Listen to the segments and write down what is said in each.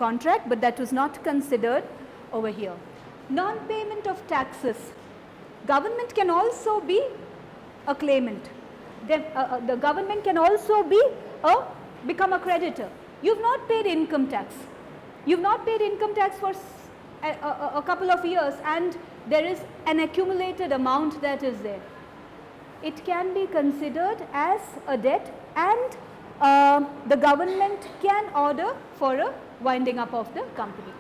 contract, but that was not considered over here. Non-payment of taxes. Government can also be a claimant. The government can also become a creditor. You've not paid income tax. You've not paid income tax for a couple of years, and there is an accumulated amount that is there. It can be considered as a debt, and the government can order for a winding up of the company.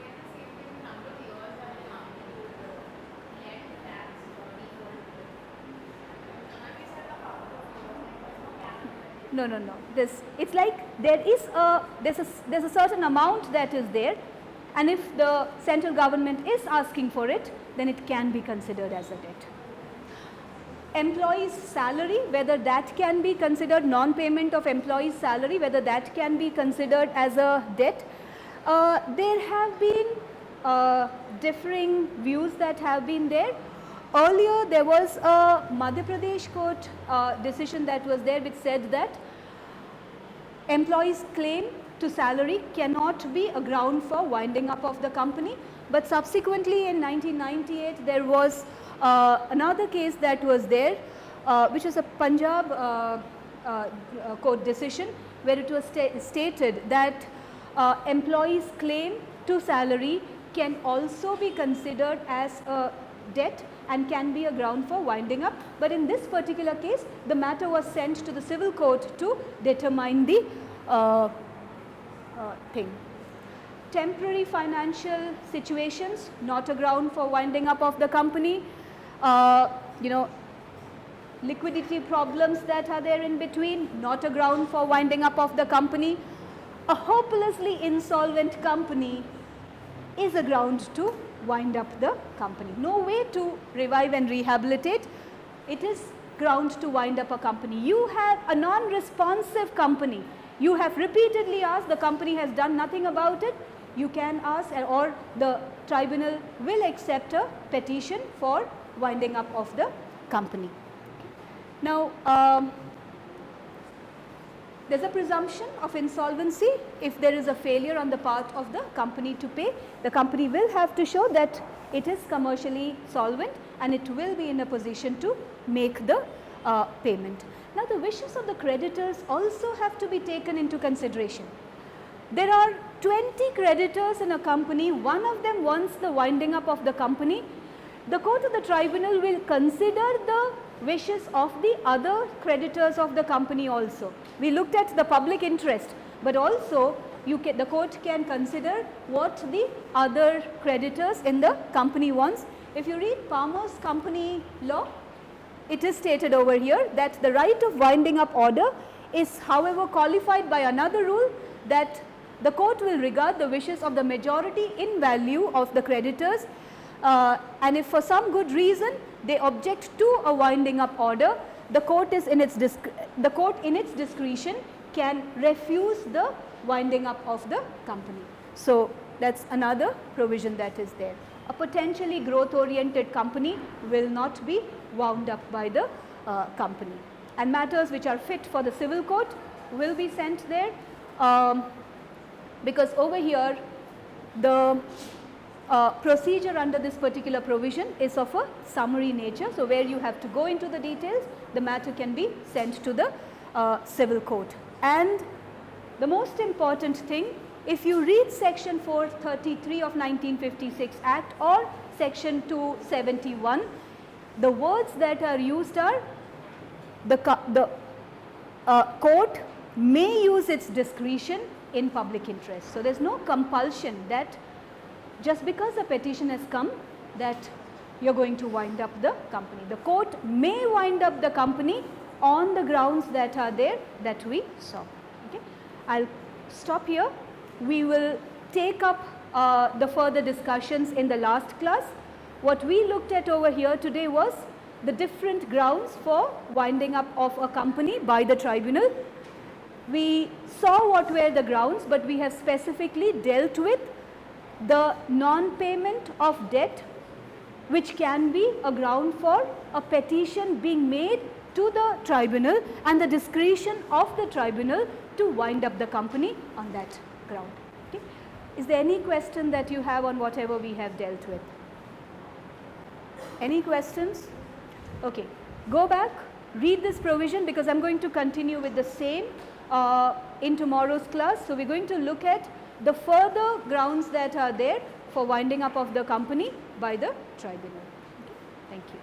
No. It's like there's a certain amount that is there, and if the central government is asking for it, then it can be considered as a debt. Employee's salary, whether that can be considered, non-payment of employee's salary, whether that can be considered as a debt. There have been differing views that have been there. Earlier there was a Madhya Pradesh court decision that was there, which said that employees' claim to salary cannot be a ground for winding up of the company. But subsequently in 1998 there was another case that was there, which was a Punjab court decision, where it was stated that employees' claim to salary can also be considered as a debt and can be a ground for winding up. But in this particular case, the matter was sent to the civil court to determine the thing. Temporary financial situations, not a ground for winding up of the company. Liquidity problems that are there in between, not a ground for winding up of the company. A hopelessly insolvent company is a ground to wind up the company. No way to revive and rehabilitate. It is ground to wind up a company. You have a non-responsive company. You have repeatedly asked, the company has done nothing about it. You can ask, or the tribunal will accept a petition for winding up of the company. Now, there's a presumption of insolvency. If there is a failure on the part of the company to pay, the company will have to show that it is commercially solvent and it will be in a position to make the payment. Now, the wishes of the creditors also have to be taken into consideration. There are 20 creditors in a company, one of them wants the winding up of the company. The court of the tribunal will consider the wishes of the other creditors of the company also. We looked at the public interest, but also the court can consider what the other creditors in the company wants. If you read Palmer's company law, it is stated over here that the right of winding up order is, however, qualified by another rule, that the court will regard the wishes of the majority in value of the creditors, and if for some good reason they object to a winding up order, the court in its discretion can refuse the winding up of the company. So that's another provision that is there. A potentially growth oriented company will not be wound up by the company, and matters which are fit for the civil court will be sent there, because over here the procedure under this particular provision is of a summary nature. So where you have to go into the details, the matter can be sent to the civil court. And the most important thing, if you read section 433 of 1956 Act or section 271, the words that are used are the court may use its discretion in public interest. So there is no compulsion that just because a petition has come that you are going to wind up the company. The court may wind up the company on the grounds that are there that we saw. Okay. I will stop here. We will take up the further discussions in the last class. What we looked at over here today was the different grounds for winding up of a company by the tribunal. We saw what were the grounds, but we have specifically dealt with the non-payment of debt, which can be a ground for a petition being made to the tribunal and the discretion of the tribunal to wind up the company on that ground. Okay. Is there any question that you have on whatever we have dealt with? Any questions? Okay, go back, read this provision, because I am going to continue with the same in tomorrow's class. So, we are going to look at the further grounds that are there for winding up of the company by the tribunal. Okay. Thank you.